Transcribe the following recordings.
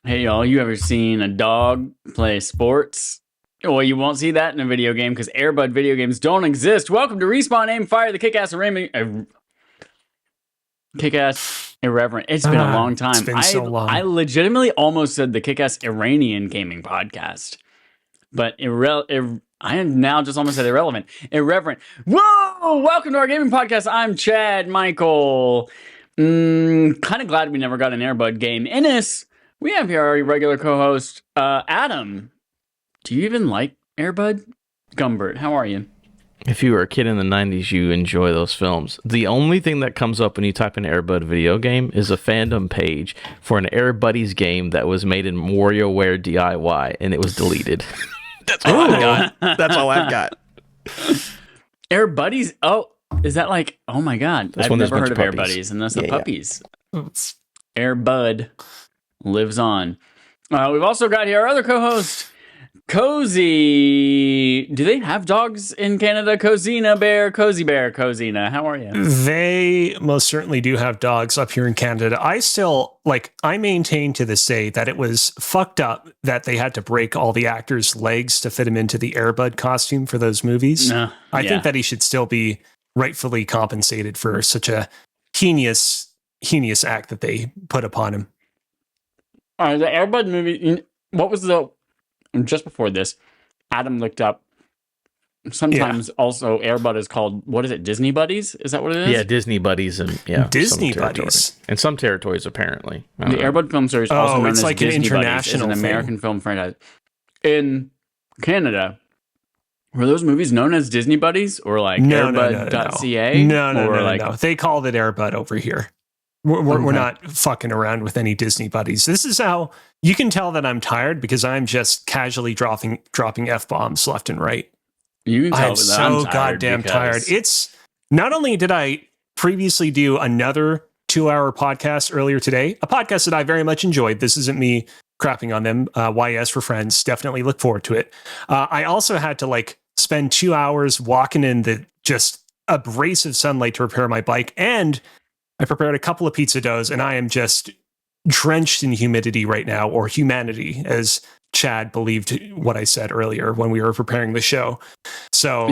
Hey y'all, you ever seen a dog play sports? Well, you won't see that in a video game because Airbud video games don't exist. Welcome to Respawn Aim Fire, the kick-ass irreverent. It's been a long time. It's been so long. I legitimately almost said the kick-ass Iranian gaming podcast, but I am now just almost said irrelevant. Irreverent. Whoa! Welcome to our gaming podcast. I'm Chad Michael. Kind of glad we never got an Airbud game. Ennis. We have here our regular co-host, Adam. Do you even like Airbud? Gumbert, how are you? If you were a kid in the 90s, you enjoy those films. The only thing that comes up when you type in Airbud video game is a fandom page for an Airbuddies game that was made in WarioWare DIY, and it was deleted. That's all I've got. That's all I've got. Airbuddies? Oh, is that like, oh my God. I've never heard of Airbuddies, and that's the puppies. Airbud lives on. We've also got here our other co-host, Cozy. Do they have dogs in Canada? Cozy Bear, Cozina. How are you? They most certainly do have dogs up here in Canada. I maintain to this day that it was fucked up that they had to break all the actors' legs to fit him into the Airbud costume for those movies. I think that he should still be rightfully compensated for such a heinous act that they put upon him. The Airbud movie, what was just before this, Adam looked up, sometimes also Airbud is called, what is it, Disney Buddies? Is that what it is? Yeah, Disney Buddies and Disney Buddies. In some territories, apparently. The Airbud film series, also known as like Disney an Buddies, is an international American film franchise. In Canada, were those movies known as Disney Buddies or like Airbud.ca? No. They called it Airbud over here. We're not fucking around with any Disney buddies. This is how you can tell that I'm tired because I'm just casually dropping F-bombs left and right. You can tell I'm so goddamn tired. It's not only did I previously do another 2-hour podcast earlier today, a podcast that I very much enjoyed. This isn't me crapping on them. YS for friends. Definitely look forward to it. I also had to spend 2 hours walking in the just abrasive sunlight to repair my bike, and I prepared a couple of pizza doughs, and I am just drenched in humidity right now, or humanity, as Chad believed what I said earlier when we were preparing the show. So,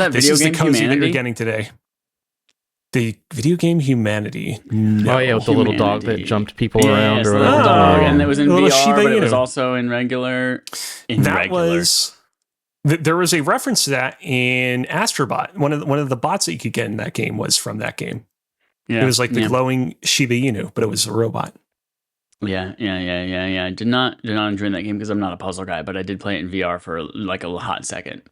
this is the cozy that you're getting today. The video game Humanity. No. Oh, yeah, with the little dog that jumped people around. Or little dog, and it was in VR, but it was also in regular. There was a reference to that in Astrobot. One of the bots that you could get in that game was from that game. Yeah, it was like the glowing Shiba Inu, but it was a robot. Yeah. Did not enjoy that game because I'm not a puzzle guy, but I did play it in VR for a hot second.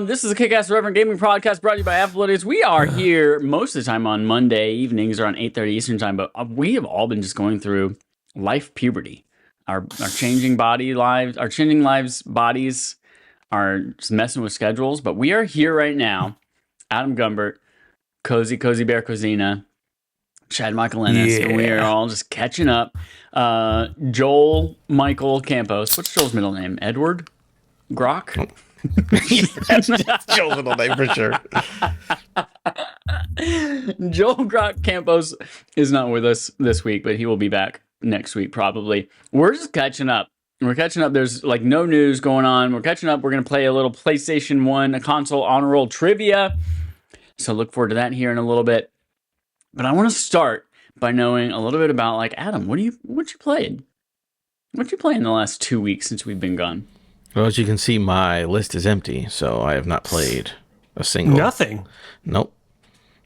This is a kick-ass Reverend Gaming podcast brought to you by Affable. We are here most of the time on Monday evenings around 8:30 Eastern time, but we have all been just going through life puberty. Our changing lives bodies are just messing with schedules, but we are here right now. Adam Gumbert, Cozy Bear Cozina, Chad Michael Ennis, and we are all just catching up. Joel Michael Campos. What's Joel's middle name? Edward Grock? That's Joel's middle name for sure. Joel Grock Campos is not with us this week, but he will be back next week probably. We're just catching up. There's no news going on. We're catching up. We're going to play a little PlayStation 1, a console honor roll trivia. So look forward to that here in a little bit. But I want to start by knowing a little bit about Adam. What you played? What you played in the last 2 weeks since we've been gone? Well, as you can see, my list is empty, so I have not played a single. Nothing. Nope.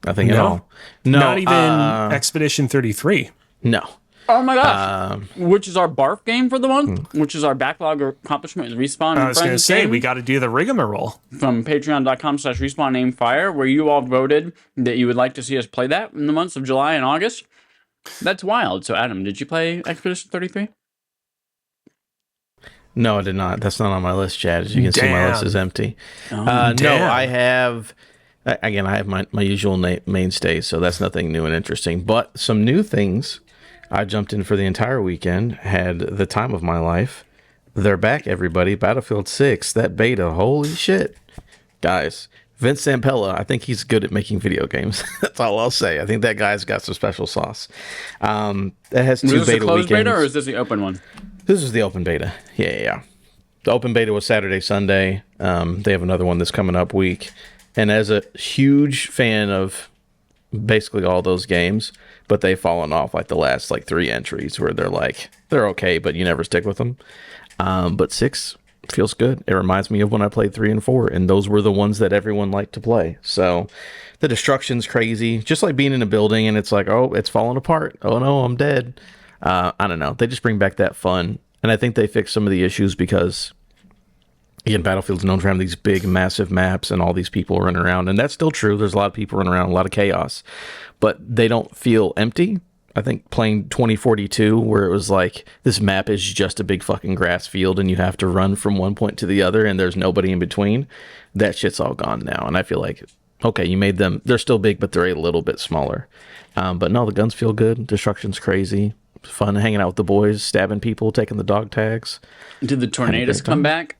Nothing at all. No, not even Expedition 33. No. Oh my gosh! Which is our barf game for the month? Which is our backlog accomplishment with Respawn? I was going to say we got to do the rigmarole from Patreon.com/RespawnAimFire, where you all voted that you would like to see us play that in the months of July and August. That's wild. So, Adam, did you play Expedition 33? No, I did not. That's not on my list, Chad. As you can see, my list is empty. No, I have. Again, I have my usual mainstays, so that's nothing new and interesting. But some new things. I jumped in for the entire weekend, had the time of my life. They're back, everybody. Battlefield 6, that beta, holy shit. guys, Vince Zampella, I think he's good at making video games. That's all I'll say. I think that guy's got some special sauce. It has 2 beta weekends. Is this a closed beta or is this the open one? This is the open beta. Yeah. The open beta was Saturday, Sunday. They have another one this coming up week. And as a huge fan of basically all those games, but they've fallen off like the last 3 entries where they're okay, but you never stick with them. But 6 feels good. It reminds me of when I played 3 and 4, and those were the ones that everyone liked to play. So the destruction's crazy, just like being in a building and it's like, oh, it's falling apart. Oh no, I'm dead. I don't know. They just bring back that fun, and I think they fix some of the issues because, again, Battlefield's known for having these big, massive maps and all these people running around, and that's still true. There's a lot of people running around, a lot of chaos, but they don't feel empty. I think playing 2042, where it was like this map is just a big fucking grass field and you have to run from one point to the other and there's nobody in between, that shit's all gone now. And I feel like, okay, you made them, they're still big, but they're a little bit smaller. But no, the guns feel good. Destruction's crazy. Fun hanging out with the boys, stabbing people, taking the dog tags. Did the tornadoes come back?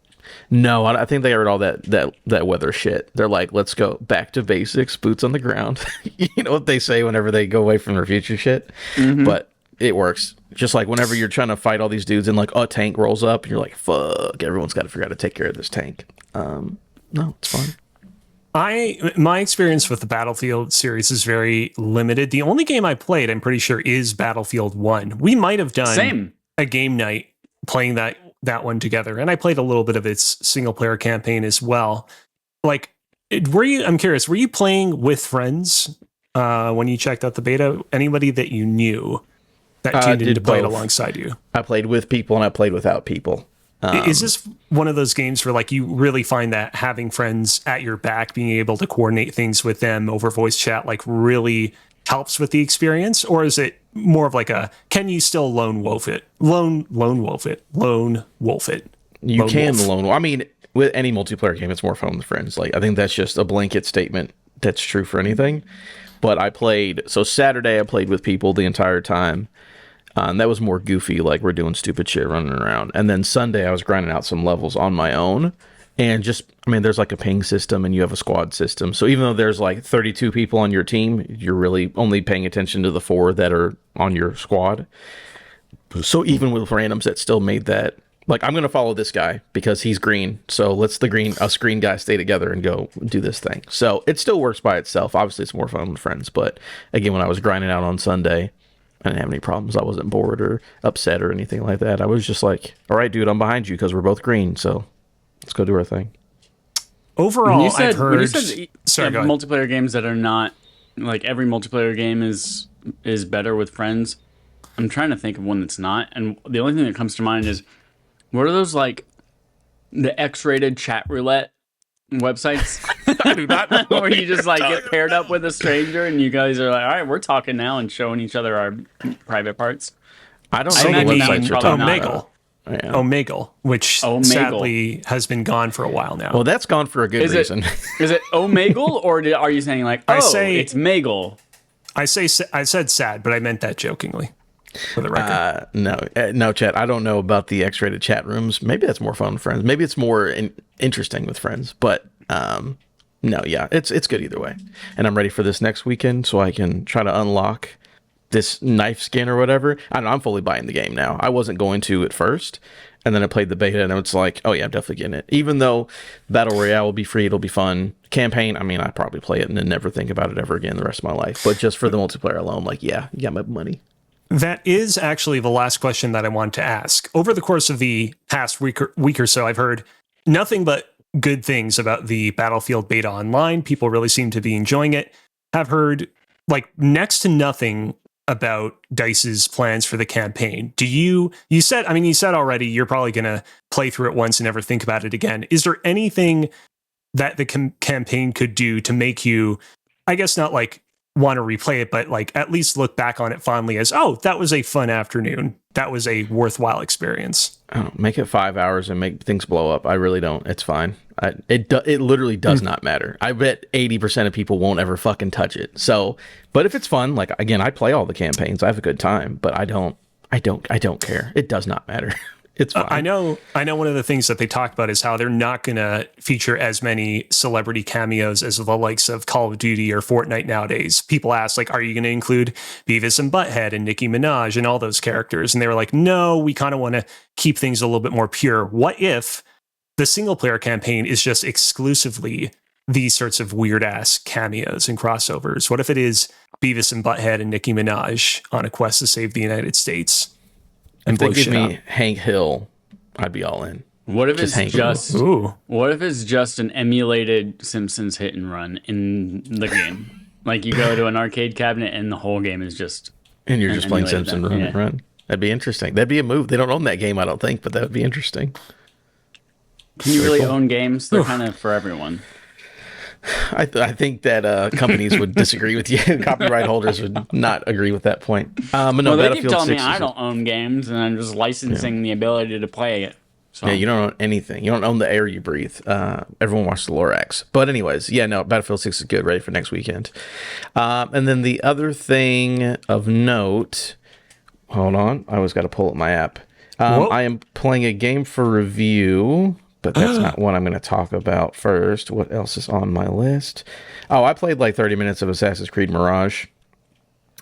No, I think they heard all that weather shit. They're like, let's go back to basics, boots on the ground. You know what they say whenever they go away from their future shit? Mm-hmm. But it works. Just like whenever you're trying to fight all these dudes and a tank rolls up, you're like, fuck, everyone's got to figure out how to take care of this tank. No, it's fun. My experience with the Battlefield series is very limited. The only game I played, I'm pretty sure, is Battlefield 1. We might have done a game night playing that one together, and I played a little bit of its single player campaign as well. I'm curious, were you playing with friends when you checked out the beta? Anybody that you knew that tuned in to play it alongside you? I played with people and I played without people. Is this one of those games where you really find that having friends at your back, being able to coordinate things with them over voice chat, really helps with the experience? Or is it more of can you still lone wolf it? Lone wolf it. You can lone wolf. I mean, with any multiplayer game, it's more fun with friends. I think that's just a blanket statement that's true for anything. But Saturday I played with people the entire time. And that was more goofy, we're doing stupid shit running around. And then Sunday I was grinding out some levels on my own. And there's a ping system and you have a squad system. So even though there's 32 people on your team, you're really only paying attention to the 4 that are on your squad. So even with randoms, that still made that, I'm going to follow this guy because he's green. So let's us green guys stay together and go do this thing. So it still works by itself. Obviously, it's more fun with friends. But again, when I was grinding out on Sunday, I didn't have any problems. I wasn't bored or upset or anything like that. I was just all right, dude, I'm behind you because we're both green. So let's go do our thing. Overall, I've heard... When you said multiplayer games that are not... every multiplayer game is better with friends, I'm trying to think of one that's not. And the only thing that comes to mind is, what are those, the X-rated chat roulette websites? I do not know. Where you just, get paired up with a stranger and you guys are all right, we're talking now and showing each other our private parts. I don't know what websites you're talking about. Omegle, which sadly has been gone for a while now. Well, that's gone for a good reason. Is it Omegle, or are you saying it's Megal? I said sad, but I meant that jokingly. For the record, no, chat. I don't know about the X-rated chat rooms. Maybe that's more fun with friends. Maybe it's more interesting with friends. But no, yeah, it's good either way. And I'm ready for this next weekend so I can try to unlock this knife skin or whatever. I don't know, I'm fully buying the game now. I wasn't going to at first, and then I played the beta and it's oh yeah, I'm definitely getting it. Even though Battle Royale will be free, it'll be fun. Campaign, I probably play it and then never think about it ever again the rest of my life. But just for the multiplayer alone, yeah, you got my money. That is actually the last question that I want to ask. Over the course of the past week or so, I've heard nothing but good things about the Battlefield beta online. People really seem to be enjoying it. Have heard next to nothing about DICE's plans for the campaign. You said already you're probably going to play through it once and never think about it again. Is there anything that the campaign could do to make you, I guess not want to replay it, but at least look back on it fondly as, oh, that was a fun afternoon. That was a worthwhile experience. Oh, make it 5 hours and make things blow up. I really don't. It's fine. It literally does not matter. I bet 80% of people won't ever fucking touch it. So, but if it's fun, again, I play all the campaigns. I have a good time, but I don't care. It does not matter. It's fine. I know one of the things that they talked about is how they're not going to feature as many celebrity cameos as the likes of Call of Duty or Fortnite nowadays. People ask, like, are you going to include Beavis and Butthead and Nicki Minaj and all those characters? And they were like, no, we kind of want to keep things a little bit more pure. What if the single player campaign is just exclusively these sorts of weird ass cameos and crossovers? What if it is Beavis and Butthead and Nicki Minaj on a quest to save the United States? If they give me Hank Hill, I'd be all in. What if it's just an emulated Simpsons hit and run in the game? Like you go to an arcade cabinet and the whole game is just and you're just playing Simpsons run. That'd be interesting. That'd be a move. They don't own that game, I don't think, but that would be interesting. Can you really own games? They're kind of for everyone. I think that companies would disagree with you. Copyright holders would not agree with that point. But no, they keep telling me I don't own games, and I'm just licensing the ability to play it. So. Yeah, you don't own anything. You don't own the air you breathe. Everyone watched the Lorax. But anyways, yeah, no, Battlefield 6 is good, ready for next weekend. And then the other thing of note, hold on, I always got to pull up my app. I am playing a game for review, but that's not what I'm going to talk about first. What else is on my list? Oh, I played like 30 minutes of Assassin's Creed Mirage.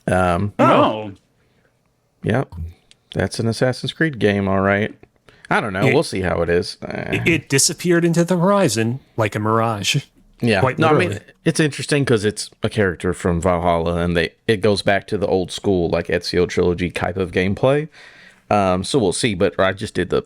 Oh. Yep. That's an Assassin's Creed game, all right. I don't know. We'll see how it is. It disappeared into the horizon like a mirage. Yeah. No, I mean, it's interesting because it's a character from Valhalla, and it goes back to the old school, like Ezio trilogy type of gameplay. So we'll see. But I just did the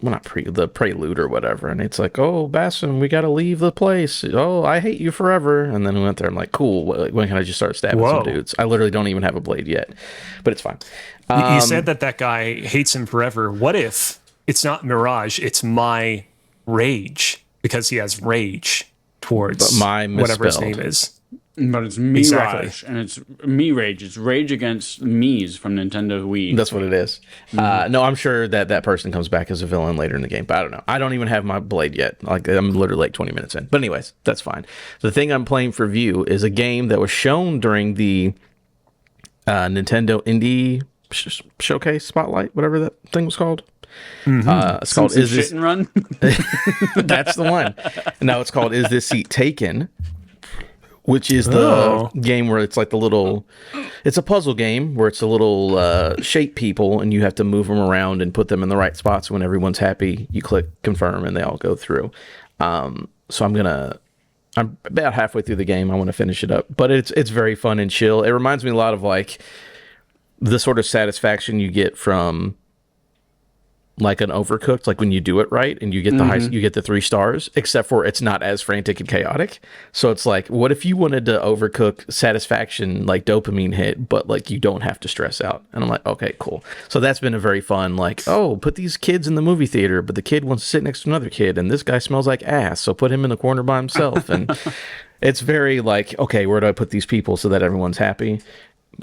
the prelude or whatever, and it's like, oh, Basson, we gotta leave the place. Oh, I hate you forever. And then we went there. I'm like, cool. When can I just start stabbing some dudes? I literally don't even have a blade yet, but it's fine. You said that guy hates him forever. What if it's not Mirage? It's my rage, because he has rage towards whatever his name is. But it's Mirage, and it's Me-Rage. It's Rage Against Me's from Nintendo Wii. That's what it is. No, I'm sure that person comes back as a villain later in the game, but I don't know. I don't even have my blade yet. Like, I'm literally like 20 minutes in. But anyways, that's fine. The thing I'm playing for view is a game that was shown during the Nintendo Indie Showcase Spotlight, whatever that thing was called. It's called Is This and Run? That's the one. No, it's called Is This Seat Taken? Which is the game where it's like it's a puzzle game where it's a little shape people, and you have to move them around and put them in the right spots. When everyone's happy, you click confirm and they all go through. So I'm about halfway through the game. I want to finish it up, but it's very fun and chill. It reminds me a lot of like the sort of satisfaction you get from like an Overcooked, like when you do it right and you get you get the 3 stars, except for it's not as frantic and chaotic. So it's like, what if you wanted to overcook satisfaction, like dopamine hit, but like you don't have to stress out? And I'm like, okay, cool. So that's been a very fun, like, oh, put these kids in the movie theater, but the kid wants to sit next to another kid, and this guy smells like ass, so put him in the corner by himself. And it's very like, okay, where do I put these people so that everyone's happy?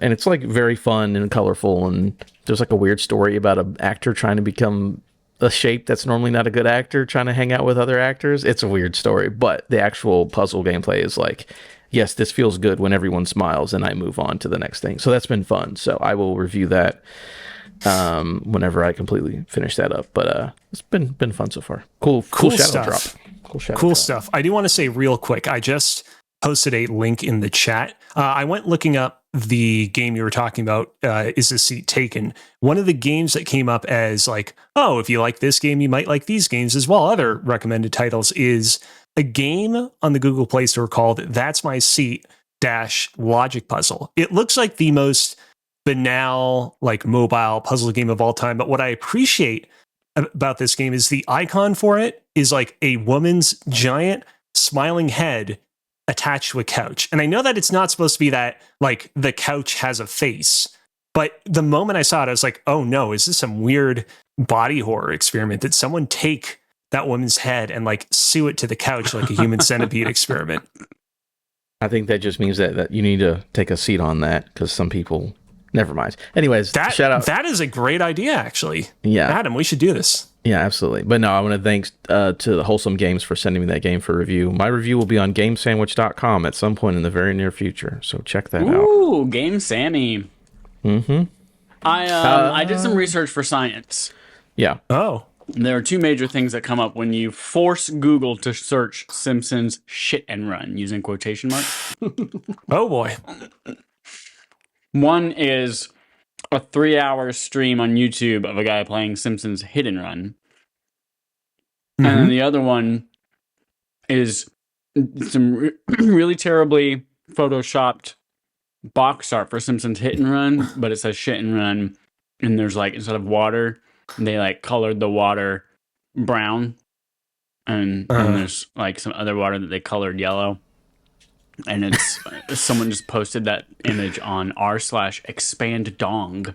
And it's like very fun and colorful, and there's like a weird story about an actor trying to become a shape that's normally not a good actor, trying to hang out with other actors. It's a weird story, but the actual puzzle gameplay is like, yes, this feels good when everyone smiles, and I move on to the next thing. So that's been fun. So I will review that whenever I completely finish that up. But it's been fun so far. Cool shadow stuff. Drop. Cool stuff. I do want to say real quick, I just posted a link in the chat. I went looking up the game you were talking about, Is This Seat Taken? One of the games that came up as like, oh, if you like this game, you might like these games as well. Other recommended titles is a game on the Google Play Store called That's My Seat - Logic Puzzle. It looks like the most banal, like mobile puzzle game of all time. But what I appreciate about this game is the icon for it is like a woman's giant smiling head attached to a couch. And I know that it's not supposed to be that, like, the couch has a face. But the moment I saw it, I was like, oh no, is this some weird body horror experiment? Did someone take that woman's head and, like, sew it to the couch like a human centipede experiment? I think that just means that you need to take a seat on that, because some people... Never mind. Anyways, shout out. That is a great idea, actually. Yeah. Adam, we should do this. Yeah, absolutely. But no, I want to thank to the Wholesome Games for sending me that game for review. My review will be on GameSandwich.com at some point in the very near future, so check that out. Ooh, Game Sammy. Mm-hmm. I did some research for science. Yeah. Oh. There are two major things that come up when you force Google to search Simpsons shit and run using quotation marks. Oh boy. One is a 3-hour stream on YouTube of a guy playing Simpsons hit and run. Mm-hmm. And then the other one is some really terribly photoshopped box art for Simpsons hit and run, but it says shit and run. And there's like, instead of water, they like colored the water brown. And there's like some other water that they colored yellow. And it's someone just posted that image on r/expanddong.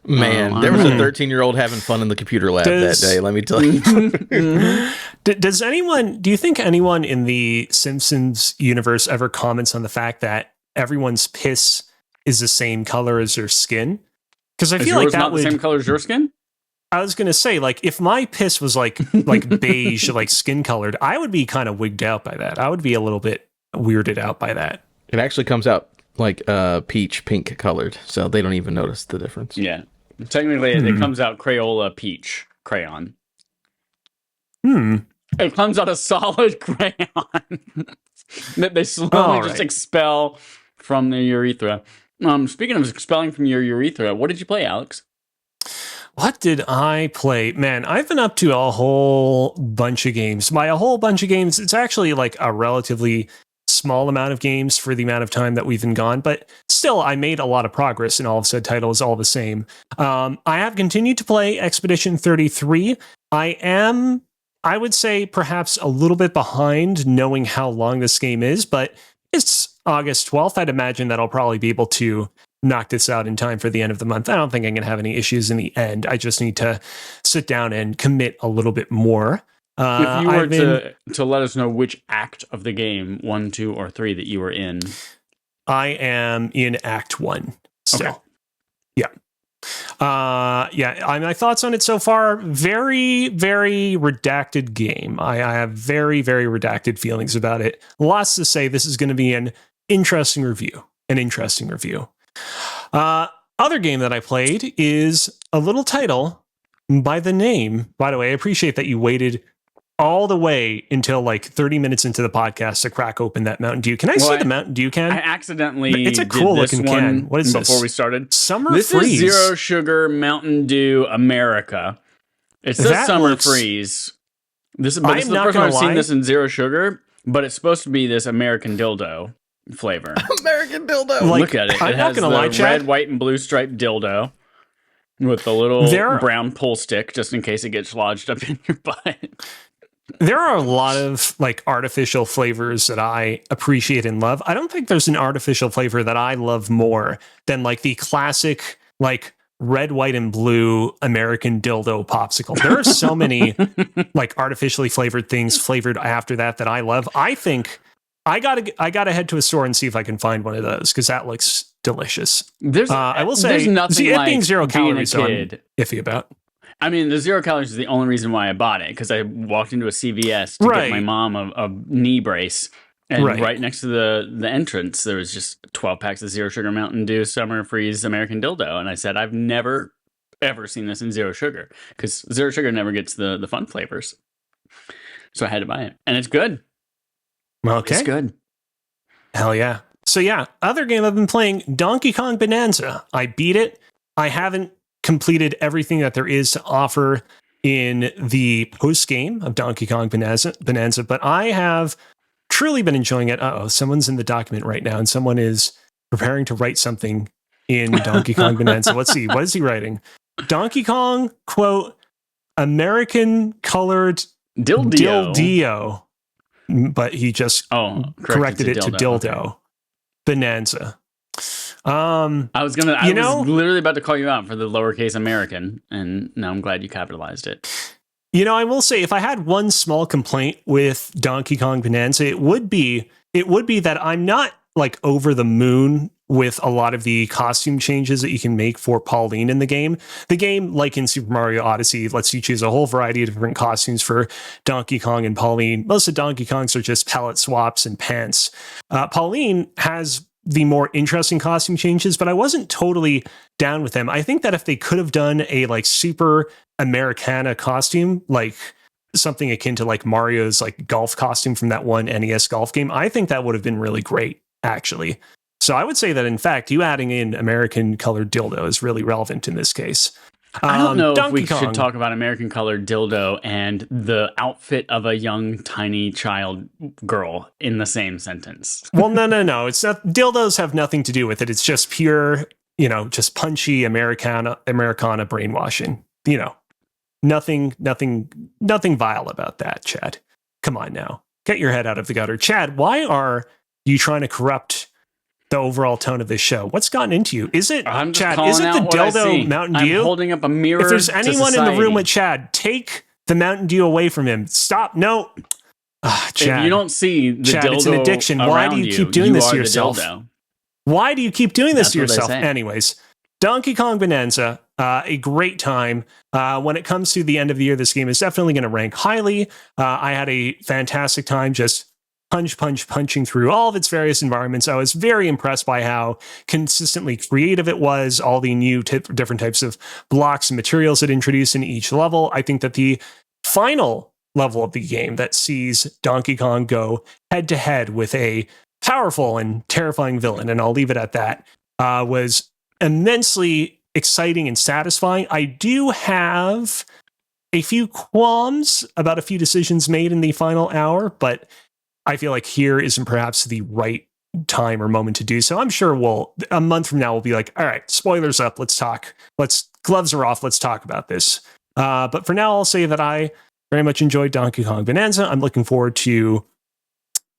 Man, there was a 13-year-old having fun in the computer lab that day, let me tell you. Do you think anyone in the Simpsons universe ever comments on the fact that everyone's piss is the same color as their skin? Because I feel like that not the same color as your skin? I was going to say, like, if my piss was like beige, like skin colored, I would be kind of wigged out by that. I would be a little bit weirded out by that. It actually comes out like peach pink colored, so they don't even notice the difference. Yeah. Technically, it comes out Crayola peach crayon. It comes out a solid crayon that they slowly just expel from the urethra. Speaking of expelling from your urethra, what did you play, Alex? What did I play? Man, I've been up to a whole bunch of games. By a whole bunch of games, it's actually like a relatively small amount of games for the amount of time that we've been gone, but still, I made a lot of progress in all of said titles, all the same. I have continued to play Expedition 33. I would say, perhaps a little bit behind knowing how long this game is, but it's August 12th. I'd imagine that I'll probably be able to knock this out in time for the end of the month. I don't think I'm going to have any issues in the end. I just need to sit down and commit a little bit more. If you were to let us know which act of the game, 1, 2, or 3, that you were in. I am in Act 1 still. Okay. Yeah. My thoughts on it so far, very, very redacted game. I have very, very redacted feelings about it. Lots to say. This is going to be an interesting review. Other game that I played is a little title by the name. By the way, I appreciate that you waited all the way until like 30 minutes into the podcast to crack open that Mountain Dew. Can I see the Mountain Dew can? I accidentally It's a cool looking can. What is this? Before we started. This is Zero Sugar Mountain Dew America. It says Summer Freeze. This is the first time I've seen this in Zero Sugar, but it's supposed to be this American dildo flavor. American dildo. Look at it. I'm not going to lie, Chad. Red, white, and blue striped dildo with the little brown pull stick just in case it gets lodged up in your butt. There are a lot of like artificial flavors that I appreciate and love. I don't think there's an artificial flavor that I love more than like the classic like red, white, and blue American dildo popsicle. There are so many like artificially flavored things flavored after that I love. I think I gotta head to a store and see if I can find one of those because that looks delicious. I will say, there's nothing like being 0 calories, being a kid. I'm iffy about. I mean, the 0 calories is the only reason why I bought it, because I walked into a CVS to get my mom a knee brace, and right next to the entrance, there was just 12 packs of Zero Sugar Mountain Dew Summer Freeze American Dildo, and I said, I've never, ever seen this in Zero Sugar, because Zero Sugar never gets the fun flavors. So I had to buy it, and it's good. Okay. It's good. Hell yeah. So yeah, other game I've been playing, Donkey Kong Bonanza. I beat it. I haven't completed everything that there is to offer in the post game of Donkey Kong Bonanza, but I have truly been enjoying it. Someone's in the document right now, and someone is preparing to write something in Donkey Kong Bonanza. Let's see, what is he writing? Donkey Kong, quote, American colored dildo. But he just corrected it to dildo. Okay. Bonanza. I was literally about to call you out for the lowercase American, and now I'm glad you capitalized it. I will say, if I had one small complaint with Donkey Kong Bonanza, it would be that I'm not like over the moon with a lot of the costume changes that you can make for Pauline in the game. The game, like in Super Mario Odyssey, lets you choose a whole variety of different costumes for Donkey Kong and Pauline. Most of Donkey Kong's are just palette swaps and pants. Pauline has the more interesting costume changes, but I wasn't totally down with them. I think that if they could have done a like super Americana costume, like something akin to like Mario's like golf costume from that one NES golf game, I think that would have been really great, actually. So I would say that, in fact, you adding in American colored dildo is really relevant in this case. I don't know if we Donkey Kong. should talk about American colored dildo and the outfit of a young, tiny child girl in the same sentence. Well, no. It's not. Dildos have nothing to do with it. It's just pure, just punchy Americana brainwashing. Nothing vile about that, Chad. Come on now. Get your head out of the gutter. Chad, why are you trying to corrupt the overall tone of this show? What's gotten into you? Is it, Chad, is it the dildo Mountain Dew? I'm holding up a mirror. If there's anyone in the room with Chad, take the Mountain Dew away from him. Stop. No. Chad, if you don't see the Chad, dildo, it's an addiction. Why do you keep doing this to yourself? Why do you keep doing this to yourself? Anyways, Donkey Kong Bonanza, a great time. When it comes to the end of the year, this game is definitely going to rank highly. I had a fantastic time just punching through all of its various environments. I was very impressed by how consistently creative it was, all the new different types of blocks and materials it introduced in each level. I think that the final level of the game that sees Donkey Kong go head to head with a powerful and terrifying villain, and I'll leave it at that, was immensely exciting and satisfying. I do have a few qualms about a few decisions made in the final hour, but I feel like here isn't perhaps the right time or moment to do so. I'm sure a month from now, we'll be like, all right, spoilers up. Let's talk. Gloves are off. Let's talk about this. But for now, I'll say that I very much enjoyed Donkey Kong Bonanza. I'm looking forward to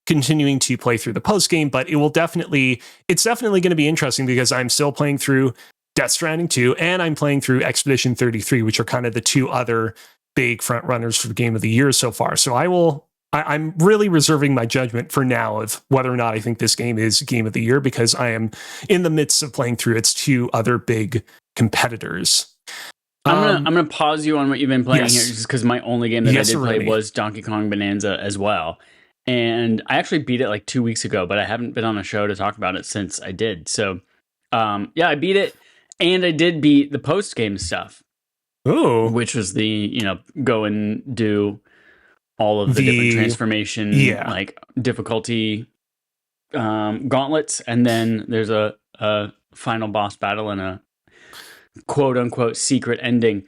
continuing to play through the post game, but it's definitely going to be interesting because I'm still playing through Death Stranding 2 and I'm playing through Expedition 33, which are kind of the two other big front runners for the game of the year so far. So I'm really reserving my judgment for now of whether or not I think this game is game of the year, because I am in the midst of playing through its two other big competitors. I'm gonna pause you on what you've been playing here, just because my only game that I did play was Donkey Kong Bonanza as well, and I actually beat it like 2 weeks ago, but I haven't been on a show to talk about it since I did. So, I beat it, and I did beat the post game stuff, which was the go and do all of the different transformation, like difficulty gauntlets, and then there's a final boss battle and a quote unquote secret ending.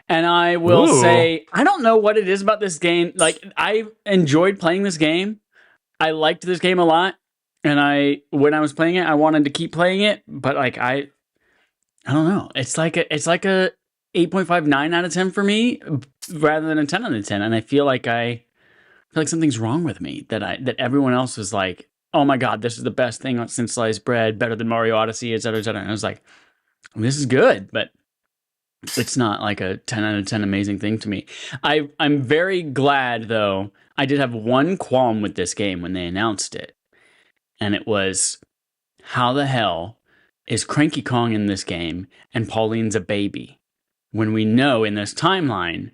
And I will say, I don't know what it is about this game. Like, I enjoyed playing this game. I liked this game a lot, and when I was playing it, I wanted to keep playing it. But like, I don't know. It's like a 8.59 out of 10 for me, rather than a 10 out of 10. And I feel like something's wrong with me that everyone else was like, oh my God, this is the best thing since sliced bread, better than Mario Odyssey, et cetera, et cetera. And I was like, this is good, but it's not like a 10 out of 10 amazing thing to me. I'm very glad, though. I did have one qualm with this game when they announced it, and it was, how the hell is Cranky Kong in this game and Pauline's a baby, when we know in this timeline,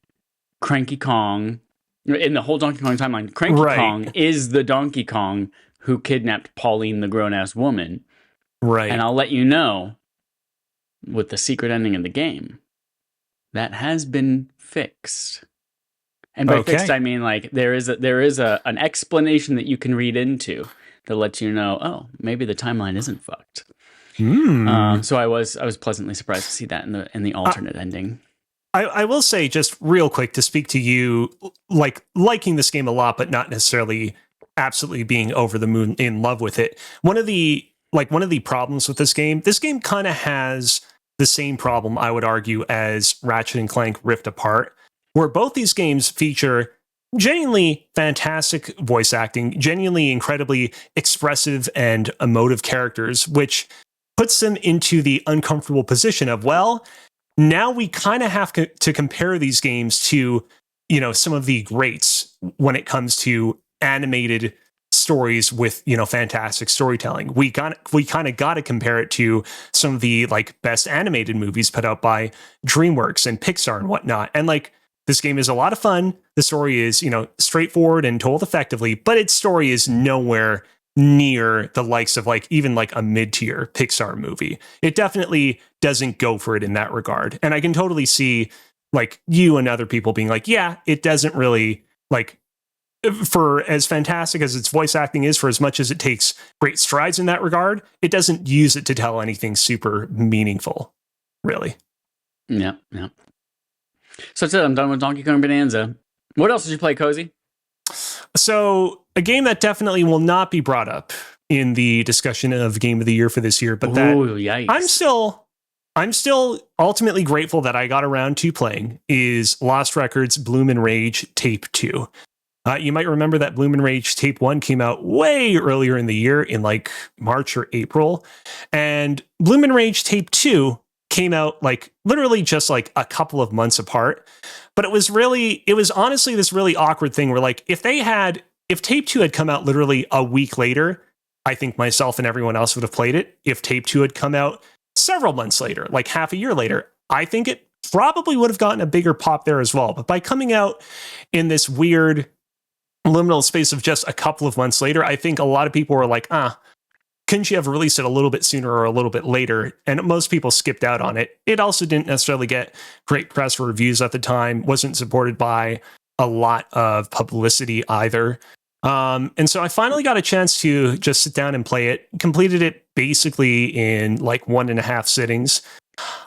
Cranky Kong, in the whole Donkey Kong timeline, Cranky Kong is the Donkey Kong who kidnapped Pauline, the grown-ass woman. Right. And I'll let you know, with the secret ending of the game, that has been fixed. And by fixed, I mean like there is an explanation that you can read into that lets you know, oh, maybe the timeline isn't fucked. So I was pleasantly surprised to see that in the alternate ending. I will say, just real quick, to speak to you, like liking this game a lot, but not necessarily absolutely being over the moon in love with it. One of the problems with this game kind of has the same problem, I would argue, as Ratchet and Clank Rift Apart, where both these games feature genuinely fantastic voice acting, genuinely incredibly expressive and emotive characters, which puts them into the uncomfortable position of, well, now we kind of have to compare these games to, some of the greats when it comes to animated stories with, fantastic storytelling. We kind of got to compare it to some of the like best animated movies put out by DreamWorks and Pixar and whatnot. And like, this game is a lot of fun. The story is, straightforward and told effectively, but its story is nowhere near the likes of like even like a mid-tier Pixar movie. It definitely doesn't go for it in that regard. And I can totally see like you and other people being like, yeah, it doesn't really like, for as fantastic as its voice acting is, for as much as it takes great strides in that regard, it doesn't use it to tell anything super meaningful, really. Yeah. So that's it. I'm done with Donkey Kong Bonanza. What else did you play, Cozy? So a game that definitely will not be brought up in the discussion of Game of the Year for this year, but that yikes. I'm still ultimately grateful that I got around to playing is Lost Records Bloom and Rage Tape 2. You might remember that Bloom and Rage Tape 1 came out way earlier in the year in like March or April. And Bloom and Rage Tape 2 came out like literally just like a couple of months apart. But it was honestly this really awkward thing where like if Tape 2 had come out literally a week later, I think myself and everyone else would have played it. If Tape 2 had come out several months later, like half a year later, I think it probably would have gotten a bigger pop there as well. But by coming out in this weird liminal space of just a couple of months later, I think a lot of people were like, couldn't you have released it a little bit sooner or a little bit later? And most people skipped out on it. It also didn't necessarily get great press or reviews at the time, wasn't supported by a lot of publicity either. And so I finally got a chance to just sit down and play it, completed it basically in like 1.5 sittings.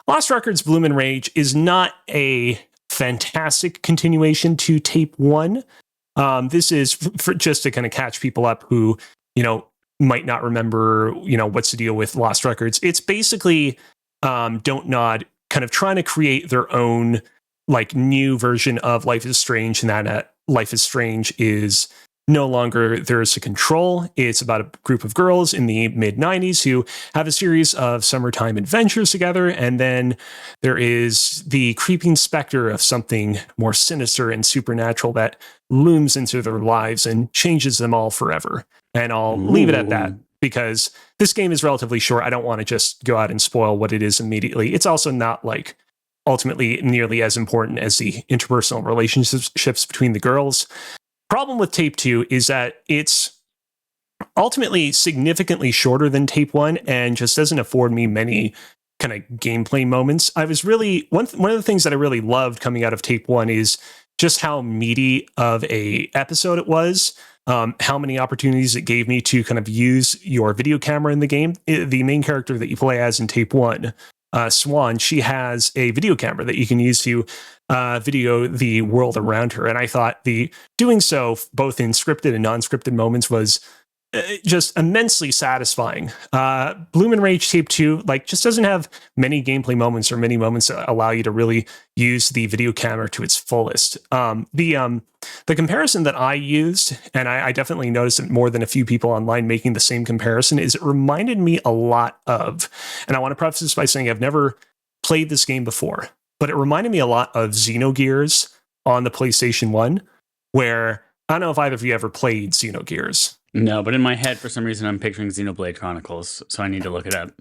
Lost Records Bloom and Rage is not a fantastic continuation to Tape 1. This is for just to kind of catch people up who, might not remember, what's the deal with Lost Records. It's basically Don't Nod kind of trying to create their own like new version of Life is Strange, and that Life is Strange is no longer theirs to control. It's about a group of girls in the mid-90s who have a series of summertime adventures together, and then there is the creeping specter of something more sinister and supernatural that looms into their lives and changes them all forever. And I'll leave it at that because this game is relatively short. I don't want to just go out and spoil what it is immediately. It's also not like ultimately nearly as important as the interpersonal relationships between the girls. Problem with Tape 2 is that it's ultimately significantly shorter than Tape 1 and just doesn't afford me many kind of gameplay moments. I was really one of the things that I really loved coming out of Tape 1 is just how meaty of a episode it was. How many opportunities it gave me to kind of use your video camera in the game. The main character that you play as in Tape 1, Swan, she has a video camera that you can use to video the world around her. And I thought the doing so both in scripted and non-scripted moments was just immensely satisfying. Bloom and Rage Tape 2 like just doesn't have many gameplay moments or many moments that allow you to really use the video camera to its fullest. The comparison that I used, and I definitely noticed it more than a few people online making the same comparison, is it reminded me a lot of, and I want to preface this by saying I've never played this game before, but it reminded me a lot of Xenogears on the PlayStation 1, where I don't know if either of you ever played Xenogears. No, but in my head, for some reason, I'm picturing Xenoblade Chronicles, so I need to look it up.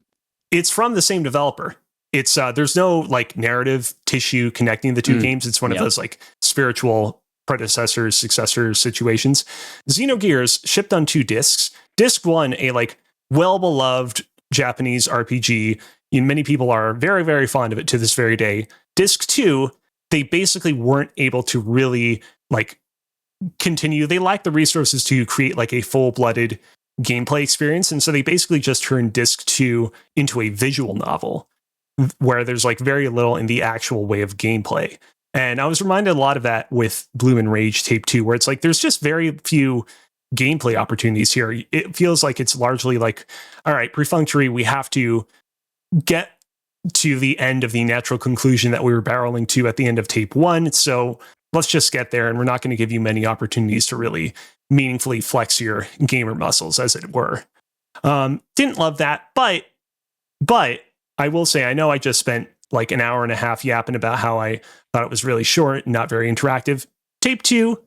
It's from the same developer. It's there's no like narrative tissue connecting the two games. It's one of those like spiritual predecessors, successor situations. Xenogears shipped on 2 discs. Disc 1, a like well-beloved Japanese RPG. Many people are very, very fond of it to this very day. Disc 2, they basically weren't able to really like continue. They lacked the resources to create like a full-blooded gameplay experience, and so they basically just turned Disc 2 into a visual novel where there's like very little in the actual way of gameplay. And I was reminded a lot of that with Bloom and Rage Tape 2, where it's like there's just very few gameplay opportunities here. It feels like it's largely like, all right, perfunctory, we have to get to the end of the natural conclusion that we were barreling to at the end of Tape 1, so let's just get there, and we're not going to give you many opportunities to really meaningfully flex your gamer muscles, as it were. Didn't love that, but I will say, I know I just spent like an hour and a half yapping about how I thought it was really short and not very interactive. Tape 2,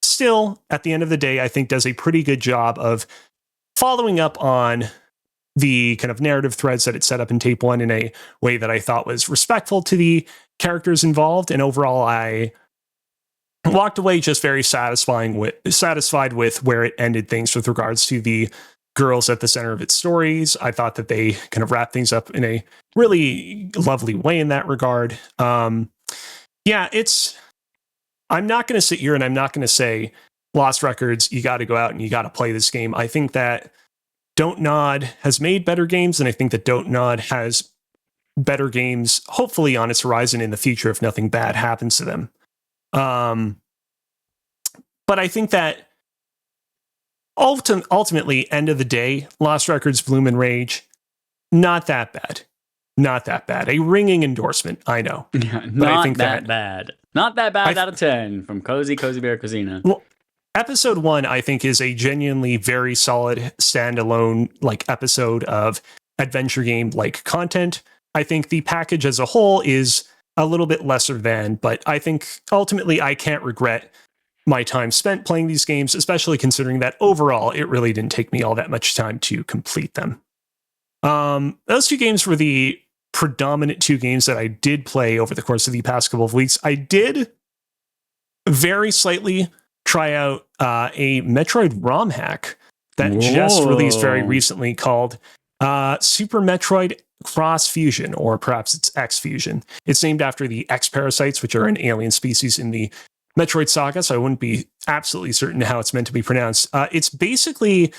still, at the end of the day, I think does a pretty good job of following up on the kind of narrative threads that it set up in Tape 1 in a way that I thought was respectful to the characters involved. And overall, I walked away just very satisfied with where it ended things with regards to the girls at the center of its stories. I thought that they kind of wrap things up in a really lovely way in that regard. Yeah, I'm not going to sit here and I'm not going to say Lost Records, you got to go out and you got to play this game. I think that Don't Nod has made better games, and I think that Don't Nod has better games, hopefully on its horizon in the future if nothing bad happens to them. But I think that ultimately, end of the day, Lost Records, Bloom and Rage, not that bad. Not that bad. A ringing endorsement, I know. Yeah, but not I think that bad. Not that bad out of 10 from Cozy Bear Cozina. Well, episode 1, I think, is a genuinely very solid standalone episode of adventure game content. I think the package as a whole is a little bit lesser than, but I think ultimately I can't regret my time spent playing these games, especially considering that overall it really didn't take me all that much time to complete them. Those two games were the predominant two games that I did play over the course of the past couple of weeks. I did very slightly try out a Metroid ROM hack that just released very recently called Super Metroid Cross Fusion, or perhaps it's X Fusion. It's named after the X parasites, which are an alien species in the Metroid saga, so I wouldn't be absolutely certain how it's meant to be pronounced. It's basically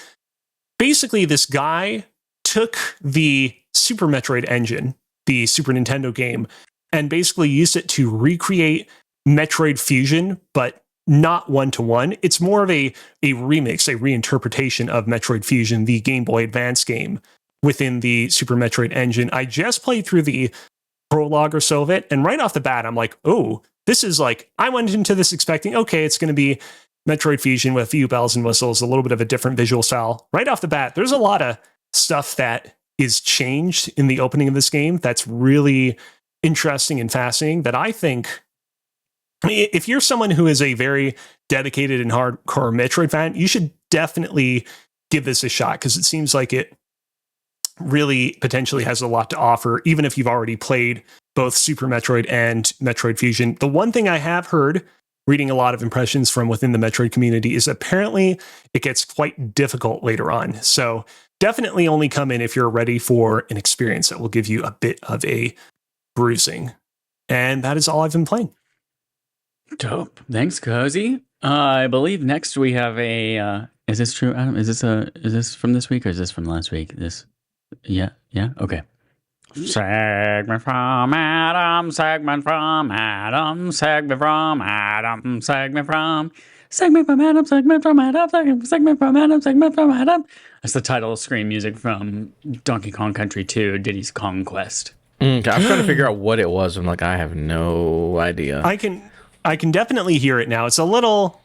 this guy took the Super Metroid engine, the Super Nintendo game, and basically used it to recreate Metroid Fusion, but not one-to-one. It's more of a remix, a reinterpretation of Metroid Fusion, the Game Boy Advance game, within the Super Metroid engine. I just played through the prologue or so of it, and right off the bat, I'm like, oh, this is I went into this expecting, okay, it's going to be Metroid Fusion with a few bells and whistles, a little bit of a different visual style. Right off the bat, there's a lot of stuff that is changed in the opening of this game that's really interesting and fascinating that I think, if you're someone who is a very dedicated and hardcore Metroid fan, you should definitely give this a shot, because it seems like it really potentially has a lot to offer, even if you've already played both Super Metroid and Metroid Fusion. The one thing I have heard, reading a lot of impressions from within the Metroid community, is apparently it gets quite difficult later on. So definitely only come in if you're ready for an experience that will give you a bit of a bruising. And that is all I've been playing. Dope. Thanks, Cozy. I believe next we have a. Is this true, Adam? Is this from this week or is this from last week? Yeah. Okay. Segment from Adam. Segment from Adam. Segment from Adam. Segment from. Segment from Adam. Segment from Adam. Segment from Adam. Segment from Adam. That's the title of screen music from Donkey Kong Country 2: Diddy's Kong Quest. I was trying to figure out what it was. I'm like, I have no idea. I can definitely hear it now. It's a little,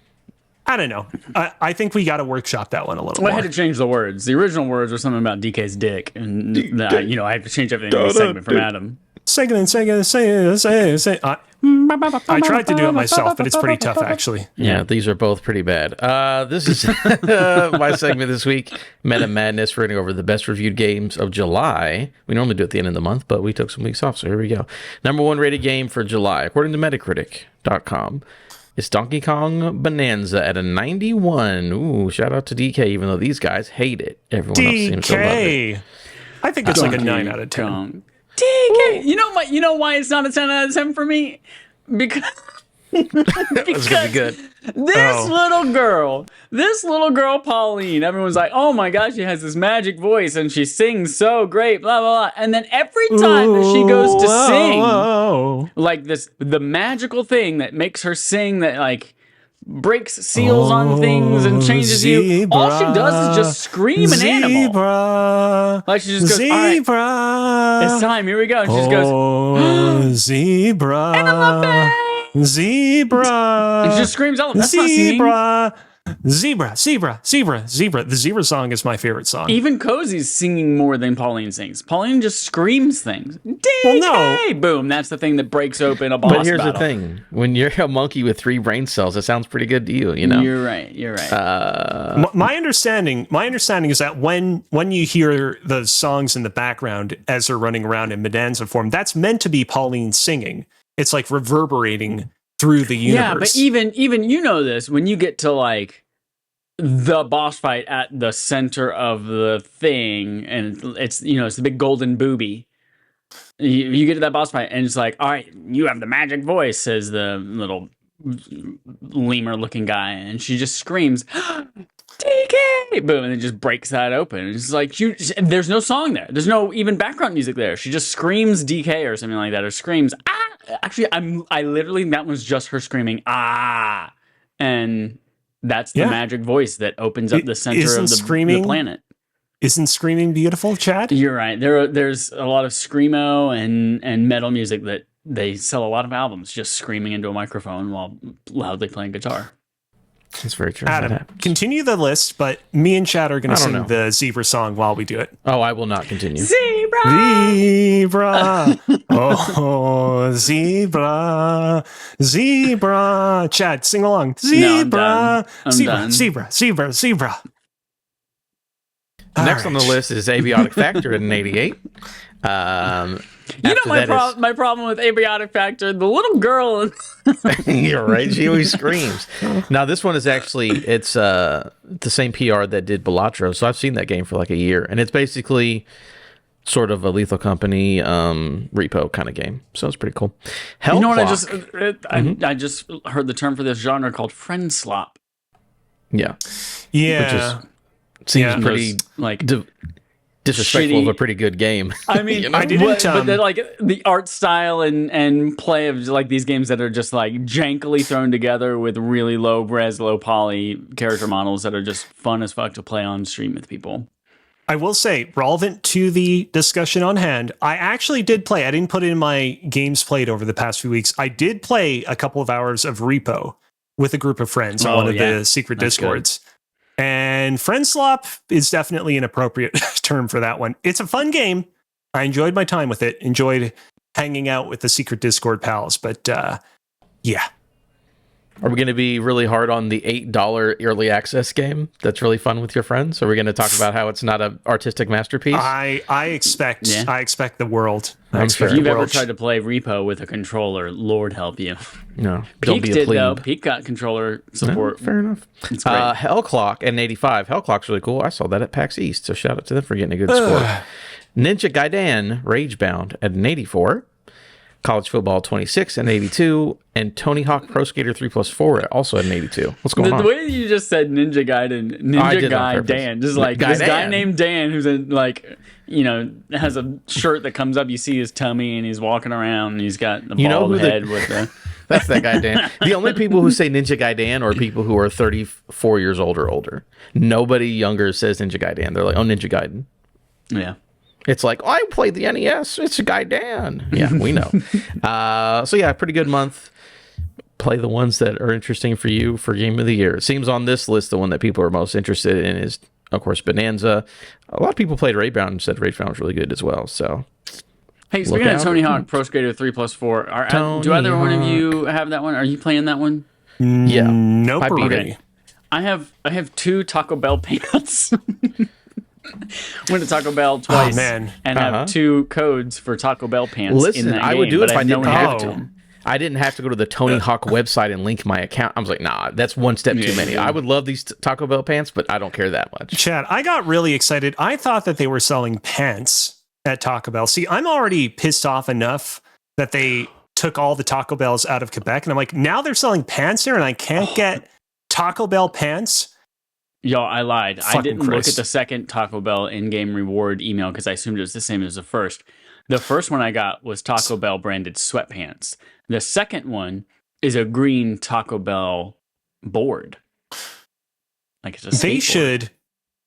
I don't know. I think we got to workshop that one a little more. I had to change the words. The original words were something about DK's dick, and I have to change everything in the segment from Adam. I tried to do it myself, but it's pretty tough, actually. Yeah, these are both pretty bad. This is my segment this week, Meta Madness. We're going to go over the best reviewed games of July. We normally do it at the end of the month, but we took some weeks off, so here we go. Number 1 rated game for July, according to Metacritic.com. It's Donkey Kong Bonanza at a 91. Ooh, shout out to DK, even though these guys hate it. Everyone else seems to love it. I think it's like a 9 out of 10. Kong. DK! You know why it's not a 10 out of 10 for me? Because That's gonna be good. This little girl, Pauline, everyone's like, oh my gosh, she has this magic voice and she sings so great, blah, blah, blah. And then every time that she goes to sing, like the magical thing that makes her sing that like breaks seals on things and changes you, all she does is just scream an animal. Like she just goes, all right, it's time, here we go. And she just goes, zebra. And I love it. Zebra. And she just screams out. That's not singing. Zebra. The zebra song is my favorite song. Even Cozy's singing more than Pauline sings. Pauline just screams things. DK! Well, no. Boom. That's the thing that breaks open a boss But here's battle. the thing. When you're a monkey with 3 brain cells, it sounds pretty good to you, you know? You're right. My understanding is that when you hear the songs in the background as they're running around in Bonanza form, that's meant to be Pauline singing. It's like reverberating through the universe. Yeah, but even you know this, when you get to like the boss fight at the center of the thing, and it's it's the big golden booby. You get to that boss fight, and it's like, all right, you have the magic voice, says the little lemur-looking guy, and she just screams, DK! Boom, and it just breaks that open. It's like, there's no song there. There's no even background music there. She just screams DK or something like that, or screams, ah! Actually, I literally, that was just her screaming, ah! And that's the magic voice that opens up the center of the planet. Isn't screaming beautiful, Chad? You're right. There's a lot of screamo and metal music that they sell a lot of albums just screaming into a microphone while loudly playing guitar. That's very true. Adam, continue the list, but me and Chad are going to sing the zebra song while we do it. Oh, I will not continue. Zebra! Zebra! Oh, zebra! Zebra! Chad, sing along. Zebra! No, Zebra! Next on the list is Abiotic Factor at an 88. My problem with Abiotic Factor, the little girl. You're right. She always screams. Now, this one is actually, it's the same PR that did Balatro. So I've seen that game for like a year. And it's basically sort of a Lethal Company repo kind of game. So it's pretty cool. You know what I just heard the term for this genre called friend slop. Yeah. Yeah. Seems pretty like disrespectful of a pretty good game. I mean, I didn't. But then, like the art style and play of like these games that are just like jankily thrown together with really low res, low poly character models that are just fun as fuck to play on stream with people. I will say, relevant to the discussion on hand, I actually did play. I didn't put it in my games played over the past few weeks. I did play a couple of hours of Repo with a group of friends on one of the secret Discords. Good. And friend slop is definitely an appropriate term for that one. It's a fun game. I enjoyed my time with it. Enjoyed hanging out with the secret Discord pals. But yeah. Are we going to be really hard on the $8 early access game that's really fun with your friends? Are we going to talk about how it's not an artistic masterpiece? I expect the world. If you've ever tried to play Repo with a controller, Lord help you. No. Peak did, though. Peak got controller support. No, fair enough. It's great. Hellclock at 85. Hellclock's really cool. I saw that at PAX East, so shout out to them for getting a good score. Ninja Gaiden Ragebound at an 84. College Football 26 and 82, and Tony Hawk Pro Skater 3+4 also at an 82. What's going on? The way you just said Ninja Gaiden, Dan, just like this guy named Dan who's in like, has a shirt that comes up, you see his tummy, and he's walking around, and he's got the bald head with the... That's that guy Dan. The only people who say Ninja Gaiden are people who are 34 years old or older. Nobody younger says Ninja Gaiden. They're like, oh, Ninja Gaiden. Yeah. It's like, I played the NES. It's a guy Dan. Yeah, we know. So yeah, pretty good month. Play the ones that are interesting for you for Game of the Year. It seems on this list, the one that people are most interested in is, of course, Bananza. A lot of people played Raybound and said Raybound was really good as well. So, hey, speaking of Tony Hawk Pro Skater 3+4, do either one of you have that one? Are you playing that one? Yeah. Nope. I beat it. I have 2 Taco Bell pants. Went to Taco Bell twice and have 2 codes for Taco Bell pants in that game. I would do it if I didn't have to. to. I didn't have to go to the Tony Hawk website and link my account. I was like, nah, that's one step too many. I would love these Taco Bell pants, but I don't care that much. Chad, I got really excited. I thought that they were selling pants at Taco Bell. See, I'm already pissed off enough that they took all the Taco Bells out of Quebec. And I'm like, now they're selling pants here and I can't get Taco Bell pants? Yo, I lied. I didn't look at the second Taco Bell in-game reward email because I assumed it was the same as the first. The first one I got was Taco Bell branded sweatpants. The second one is a green Taco Bell board. Like it's a skateboard.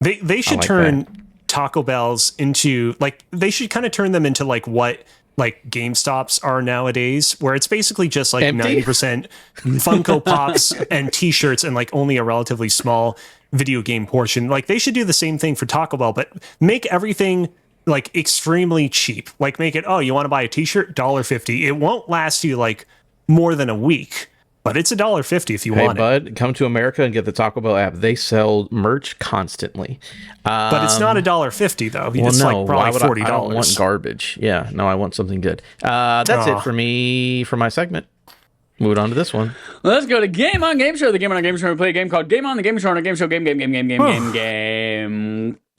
They should turn Taco Bells into they should kind of turn them into what GameStops are nowadays, where it's basically just 90% Funko Pops and T-shirts and only a relatively small video game portion. They should do the same thing for Taco Bell, but make everything extremely cheap. Make it, oh, you want to buy a T-shirt? $1.50. It won't last you more than a week, but it's $1.50 if you want it. Hey, bud, come to America and get the Taco Bell app. They sell merch constantly. But it's not $1.50 though. It's probably $40. I don't want garbage. Yeah, no, I want something good. That's it for me for my segment. Moving on to this one. Let's go to Game On Game Show. The Game On Game Show. We play a game called Game On the Game Show on a Game Show. Game.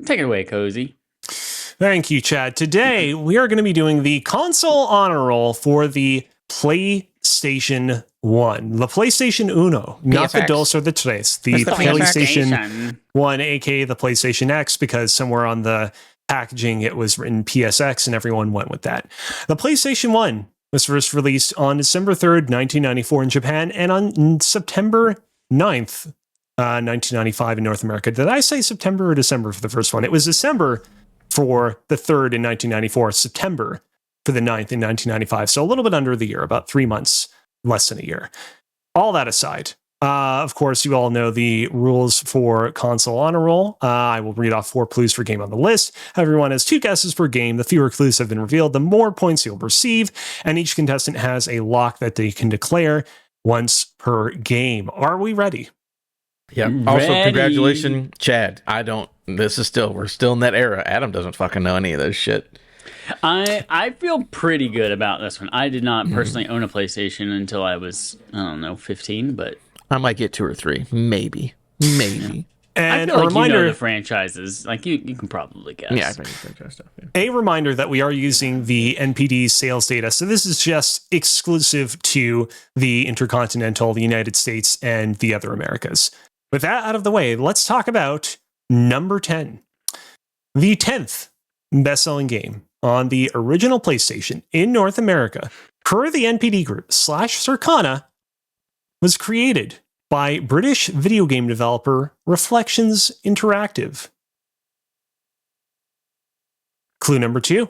Take it away, Cozy. Thank you, Chad. Today, we are going to be doing the console honor roll for the PlayStation 1. The PlayStation Uno. Not the Dos or the Tres. The PlayStation 1, aka the PlayStation X, because somewhere on the packaging it was written PSX and everyone went with that. The PlayStation 1 was first released on December 3rd, 1994 in Japan, and on September 9th, 1995 in North America. Did I say September or December for the first one? It was December for the 3rd in 1994, September for the 9th in 1995. So a little bit under the year, about 3 months, less than a year. All that aside, of course, you all know the rules for console honor roll. I will read off 4 clues per game on the list. Everyone has 2 guesses per game. The fewer clues have been revealed, the more points you'll receive. And each contestant has a lock that they can declare once per game. Are we ready? Yeah. Also, congratulations, Chad. We're still in that era. Adam doesn't fucking know any of this shit. I feel pretty good about this one. I did not personally own a PlayStation until I was, 15, but I might get 2 or 3. Maybe. And I feel like reminder, you know the franchises. Like, you can probably guess. Yeah, I think franchise stuff. Yeah. A reminder that we are using the NPD sales data. So this is just exclusive to the Intercontinental, the United States, and the other Americas. With that out of the way, let's talk about number 10. The 10th best-selling game on the original PlayStation in North America, per the NPD group /Circana, was created by British video game developer Reflections Interactive. Clue number 2.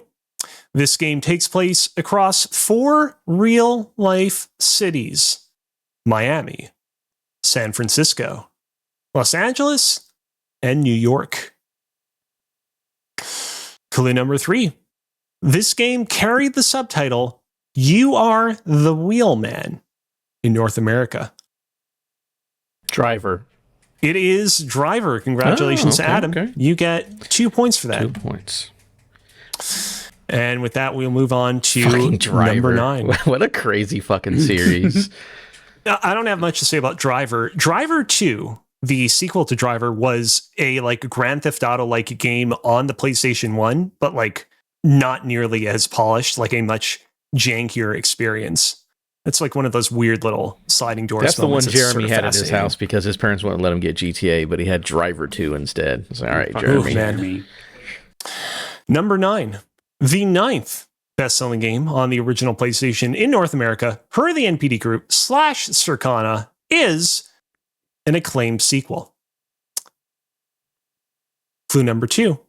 This game takes place across 4 real-life cities: Miami, San Francisco, Los Angeles, and New York. Clue number 3. This game carried the subtitle, "You Are the Wheelman," in North America. Driver. It is Driver. Congratulations, Adam. Okay. You get 2 points for that. 2 points. And with that, we'll move on to number 9. What a crazy fucking series. I don't have much to say about Driver. Driver 2, the sequel to Driver, was a Grand Theft Auto-like game on the PlayStation 1, but not nearly as polished, a much jankier experience. It's one of those weird little sliding doors. That's the one Jeremy had at his house because his parents wouldn't let him get GTA, but he had Driver 2 instead. I was like, all right, Jeremy. Number 9. The 9th best-selling game on the original PlayStation in North America, per the NPD group /Circana, is an acclaimed sequel. Clue number 2.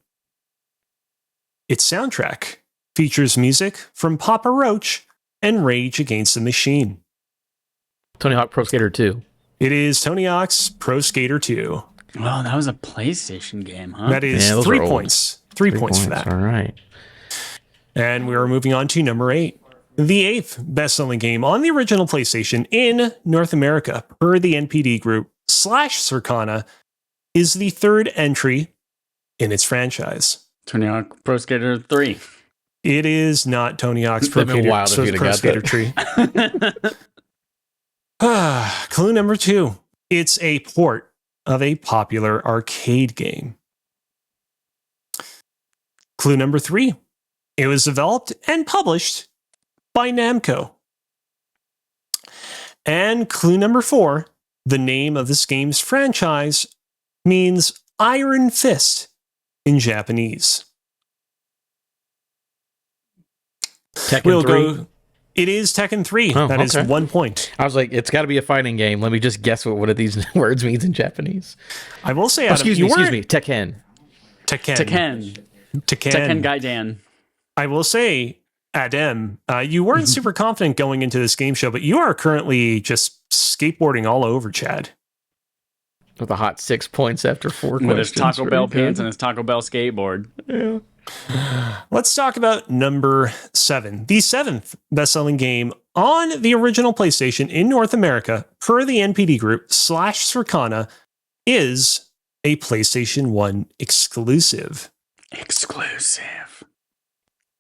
Its soundtrack features music from Papa Roach and Rage Against the Machine. Tony Hawk Pro Skater 2. It is Tony Hawk's Pro Skater 2. Oh, that was a PlayStation game, huh? That is 3 points. 3 points for that. All right. And we are moving on to number 8. The 8th best-selling game on the original PlayStation in North America, per the NPD group /Circana, is the 3rd entry in its franchise. Tony Hawk Pro Skater 3. It is not Tony Hawk's Pro Skater 3. Clue number 2. It's a port of a popular arcade game. Clue number 3. It was developed and published by Namco. And clue number 4. The name of this game's franchise means Iron Fist in Japanese. Tekken 3? It is Tekken 3. Oh, that is 1 point. I was like, it's got to be a fighting game. Let me just guess what one of these words means in Japanese. I will say, Adam, excuse me. Tekken. Tekken Gaiden. I will say, Adam, you weren't super confident going into this game show, but you are currently just skateboarding all over Chad. With a hot 6 points after 4 questions. With his Taco Bell pants and his Taco Bell skateboard. Yeah. Let's talk about number 7. The 7th best-selling game on the original PlayStation in North America, per the NPD group /Circana, is a PlayStation 1 exclusive. Exclusive.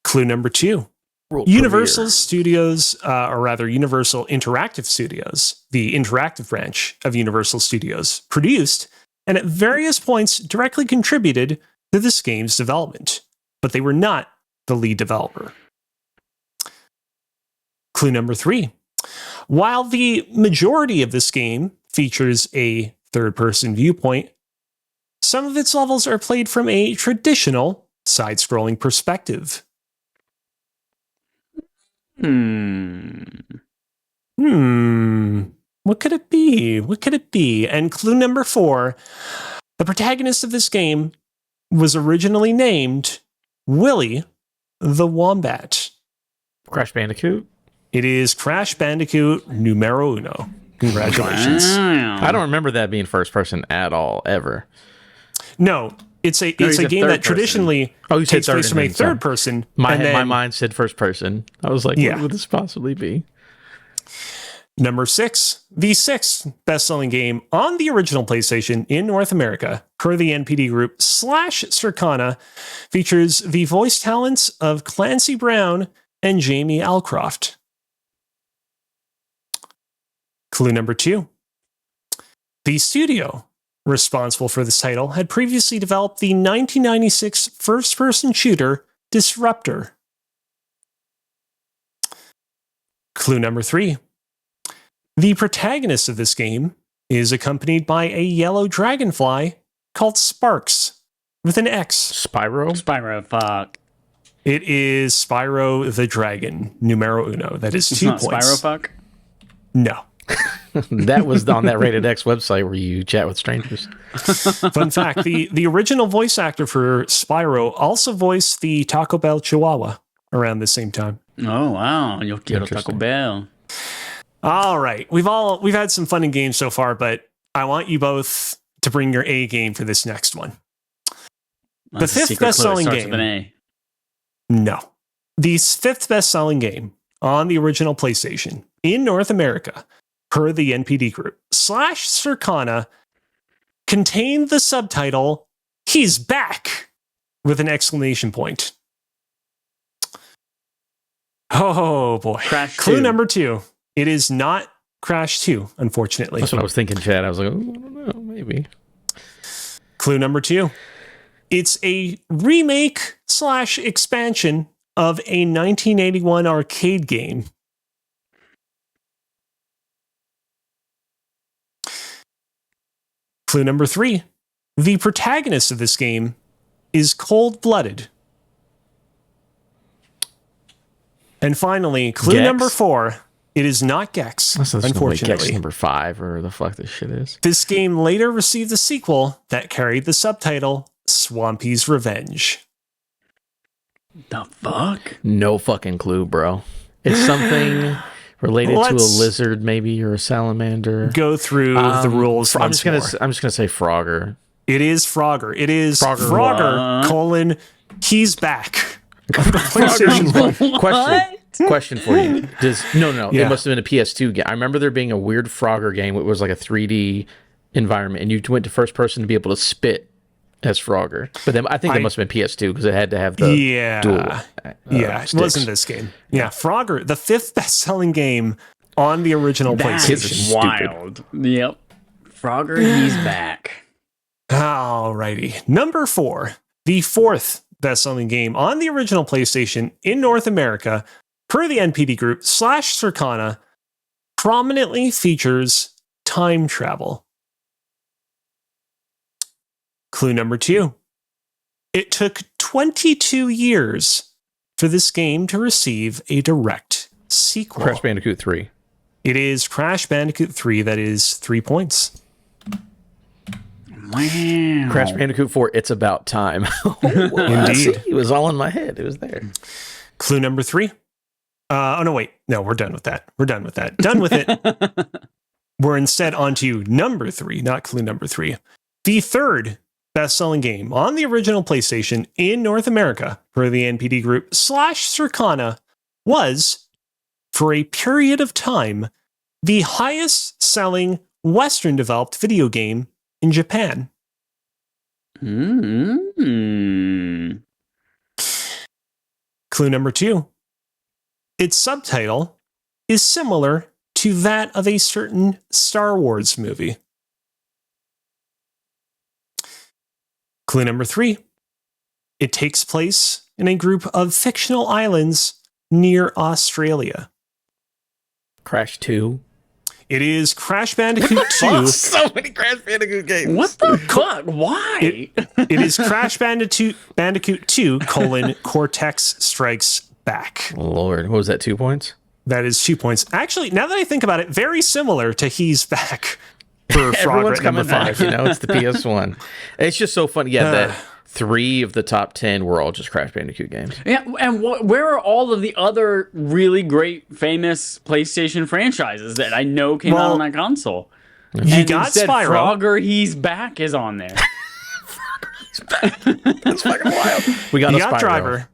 Clue number 2. Universal Studios, or rather Universal Interactive Studios, the interactive branch of Universal Studios, produced and at various points directly contributed to this game's development, but they were not the lead developer. Clue number 3. While the majority of this game features a third-person viewpoint, some of its levels are played from a traditional side-scrolling perspective. What could it be? What could it be? And clue number 4, the protagonist of this game was originally named Willy the Wombat. Crash Bandicoot? It is Crash Bandicoot numero uno. Congratulations. Wow. I don't remember that being first person at all, ever. No, it's a game that traditionally takes place from a third person. My mind said first person. I was like, what would this possibly be? Number 6, the 6th best-selling game on the original PlayStation in North America, per the NPD Group / Circana, features the voice talents of Clancy Brown and Jamie Alcroft. Clue number 2. The studio responsible for this title had previously developed the 1996 first-person shooter Disruptor. Clue number 3. The protagonist of this game is accompanied by a yellow dragonfly called Sparks, with an X. Spyro? Spyro, fuck. It is Spyro the Dragon, numero uno. That is 2 points. Spyro fuck? No. That was on that Rated X website where you chat with strangers. Fun fact, the original voice actor for Spyro also voiced the Taco Bell Chihuahua around the same time. Oh, wow. Yo quiero Taco Bell. All right. We've had some fun in games so far, but I want you both to bring your A game for this next one. The 5th best-selling game. No. The 5th best-selling game on the original PlayStation in North America, per the NPD Group / Circana, contained the subtitle, "He's Back!" with an exclamation point. Oh boy. Crash Clue 2. number 2. It is not Crash 2, unfortunately. That's what I was thinking, Chad. I was like, I don't know, maybe. Clue number 2. It's a remake / expansion of a 1981 arcade game. Clue number 3. The protagonist of this game is cold-blooded. And finally, clue Gex? number 4. It is not Gex, unfortunately. Gex number 5 or the fuck this shit is. This game later received a sequel that carried the subtitle Swampy's Revenge. The fuck? No fucking clue, bro. It's something related to a lizard, maybe, or a salamander. Go through the rules. I'm just gonna say Frogger. It is Frogger. It is Frogger, he's back. PlayStation 1. Question for you. No. It must have been a PS2 game. I remember there being a weird Frogger game. It was like a 3D environment, and you went to first person to be able to spit as Frogger. But then I think it must have been PS2 because it had to have the dual. It wasn't this game. Yeah, Frogger, the 5th best-selling game on the original PlayStation. Wild. Yep. Frogger, he's back. Alrighty. Number 4, the 4th best-selling game on the original PlayStation in North America, per the NPD Group / Circana, prominently features time travel. Clue number 2. It took 22 years for this game to receive a direct sequel. Crash Bandicoot 3. It is Crash Bandicoot 3. That is 3 points. Wow. Crash Bandicoot 4, It's About Time. Indeed. It was all in my head. It was there. Clue number 3. No, we're done with that. Done with it. We're instead on to number 3, not clue number 3. The 3rd best-selling game on the original PlayStation in North America, per the NPD Group / Circana, was, for a period of time, the highest-selling Western-developed video game in Japan. Mm-hmm. Clue number 2. its subtitle is similar to that of a certain Star Wars movie. Clue number 3. It takes place in a group of fictional islands near Australia. Crash 2. It is Crash Bandicoot 2. So many Crash Bandicoot games. What the fuck? Why? It is Crash Bandicoot 2, Cortex Strikes Back. Lord, what was that, 2 points? That is 2 points. Actually, now that I think about it, very similar to He's Back for Everyone's Frogger coming number 5. back, you know, it's the PS1. It's just so funny. Yeah, that 3 of the top 10 were all just Crash Bandicoot games. Yeah, and where are all of the other really great, famous PlayStation franchises that I know came out on that console? You got Spyro. Frogger, He's Back is on there. That's fucking wild. We got You a got Spyro. Driver.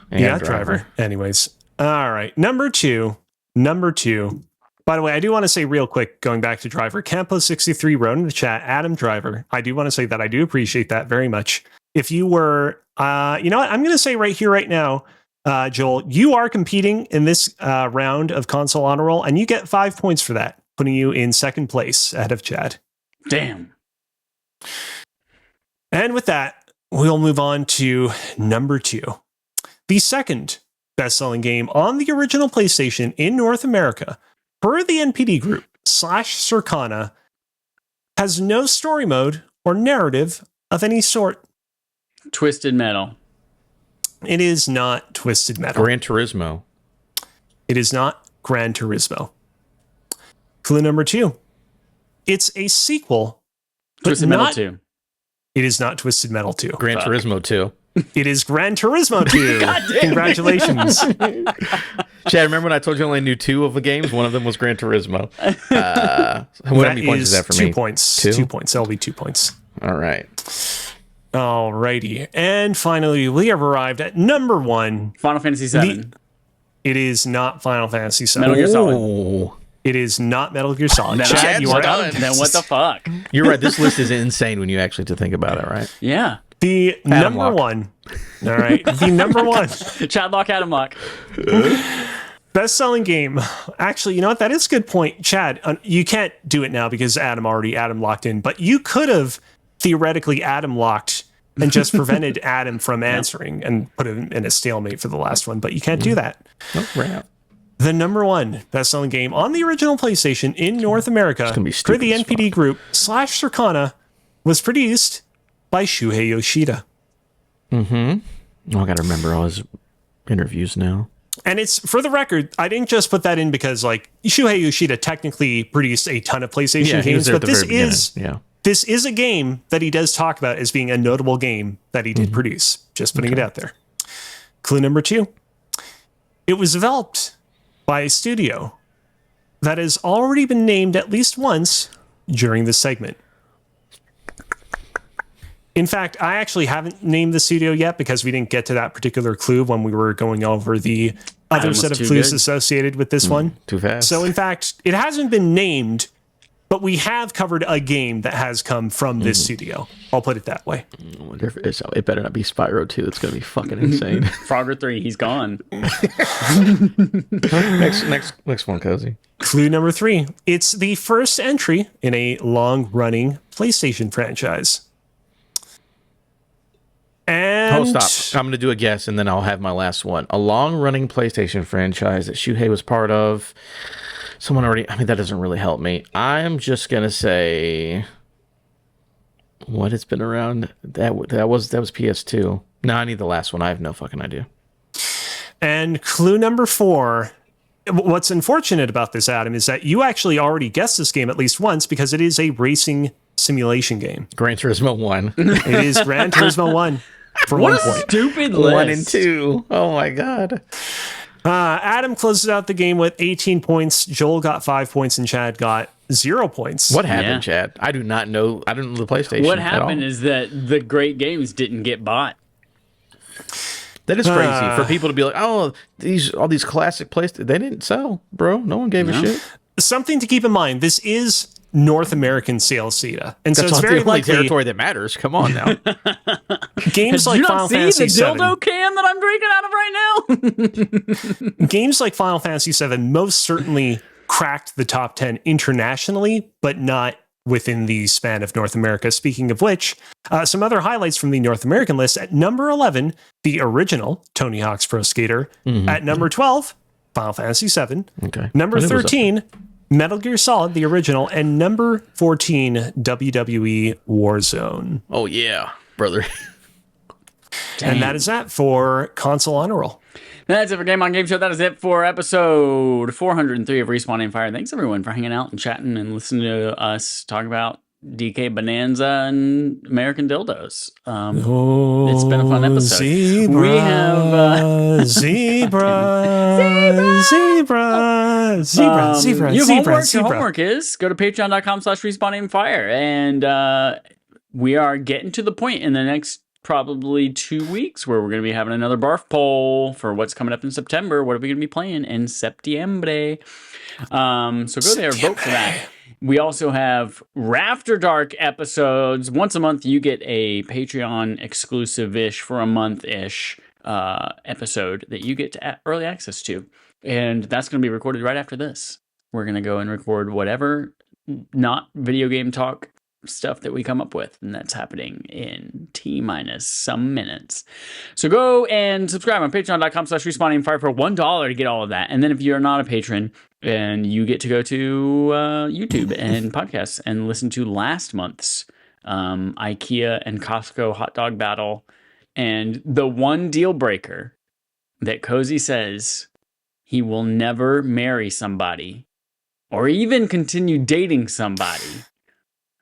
And You got Driver. Anyways. All right. Number two. By the way, I do want to say real quick, going back to Driver, Campo63 wrote in the chat, Adam Driver. I do want to say that I do appreciate that very much. If you were, you know what? I'm going to say right here, right now, Joel, you are competing in this round of console honor roll, and you get 5 points for that, putting you in second place ahead of Chad. Damn. And with that, we'll move on to number 2. The second best-selling game on the original PlayStation in North America, per the NPD Group / Circana, has no story mode or narrative of any sort. Twisted Metal. It is not Twisted Metal. Gran Turismo. It is not Gran Turismo. Clue number 2. It's a sequel. Twisted Metal 2. It is not Twisted Metal 2. Gran Turismo 2. It is Gran Turismo 2. God damn it. Congratulations. Chad, remember when I told you I only knew 2 of the games? One of them was Gran Turismo. What many points is that for 2 me? points. 2? 2 points. That'll be 2 points. All right. Alrighty. And finally, we have arrived at number 1. Final Fantasy 7. It is not Final Fantasy 7. Metal Gear Solid. Ooh. It is not Metal Gear Solid. Then Chad, you are out. Then what the fuck? You're right. This list is insane when you actually to think about it, right? Yeah. The Adam number Lock. 1. All right. The number 1 Chadlock Adamlock. best-selling game. Actually, you know what? That is a good point. Chad, you can't do it now because Adam locked in, but you could have theoretically Adam locked and just prevented Adam from answering and put him in a stalemate for the last one, but you can't do that. Oh, right. The number 1 best-selling game on the original PlayStation in North America gonna be for the stupid as NPD Group / Circana was produced by Shuhei Yoshida. Oh, I got to remember all his interviews now. And it's, for the record, I didn't just put that in because, like, Shuhei Yoshida technically produced a ton of PlayStation he was games, there at but the very beginning. this is a game that he does talk about as being a notable game that he did produce. Just putting it out there. Clue number 2. It was developed by a studio that has already been named at least once during this segment. In fact, I actually haven't named the studio yet because we didn't get to that particular clue when we were going over the other set of clues associated with this one. Too fast. So, in fact, it hasn't been named, but we have covered a game that has come from this studio. I'll put it that way. I wonder if it better not be Spyro 2. It's going to be fucking insane. Frogger 3, he's gone. Next one, Cozy. Clue number 3. It's the first entry in a long-running PlayStation franchise. And Stop. I'm going to do a guess, and then I'll have my last one. A long-running PlayStation franchise that Shuhei was part of. Someone already... I mean, that doesn't really help me. I'm just going to say... What has been around? That was PS2. No, I need the last one. I have no fucking idea. And clue number 4. What's unfortunate about this, Adam, is that you actually already guessed this game at least once because it is a racing simulation game. Gran Turismo 1. It is Gran Turismo 1 for What 1 a point. stupid list. 1 and 2. Oh my god. Adam closes out the game with 18 points. Joel got 5 points and Chad got 0 points. What happened, Yeah. Chad? I don't know the PlayStation. What at all. happened is that the great games didn't get bought. That is crazy for people to be like, oh, all these classic PlayStation, they didn't sell, bro. No one gave a shit. Something to keep in mind, this is North American sales data. And so That's it's not very the only likely territory that matters. Come on now. Games like Final Fantasy the VII. dildo can that I'm drinking out of right now? Games like Final Fantasy VII most certainly cracked the top 10 internationally, but not within the span of North America. Speaking of which, some other highlights from the North American list. At number 11, the original Tony Hawk's Pro Skater. At number 12, Final Fantasy VII. Okay. Number 13, Metal Gear Solid, the original. And number 14, WWE Warzone. Oh, yeah, brother. And that is that for Console Honor Roll. That's it for Game On Game Show. That is it for episode 403 of Respawn and Fire. Thanks everyone for hanging out and chatting and listening to us talk about DK Bananza and American dildos. It's been a fun episode. Zebra, we have zebra. You have homework. Your homework is go to patreon.com/respawnandfire, and we are getting to the point in the next probably 2 weeks where we're going to be having another barf poll for what's coming up in September. What are we going to be playing in Septiembre? So go there, vote for that. We also have Rafter Dark episodes. Once a month, you get a Patreon exclusive-ish for a month-ish episode that you get to early access to. And that's going to be recorded right after this. We're going to go and record whatever not video game talk stuff that we come up with, and that's happening in T-minus some minutes. So go and subscribe on patreon.com/respawningfire for $1 to get all of that. And then if you're not a patron, and you get to go to YouTube and podcasts and listen to last month's IKEA and Costco hot dog battle, and the one deal breaker that Cozy says he will never marry somebody or even continue dating somebody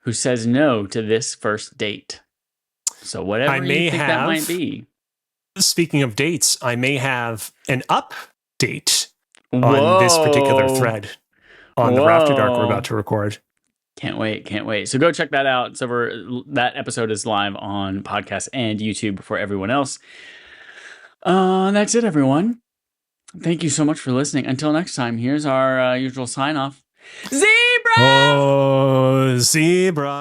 who says no to this first date. So whatever you think that might be. Speaking of dates, I may have an update on this particular thread on the Rafter Dark we're about to record. Can't wait. So go check that out. So that episode is live on podcast and YouTube for everyone else. That's it, everyone. Thank you so much for listening. Until next time, here's our usual sign off. Zebra! Oh, zebra.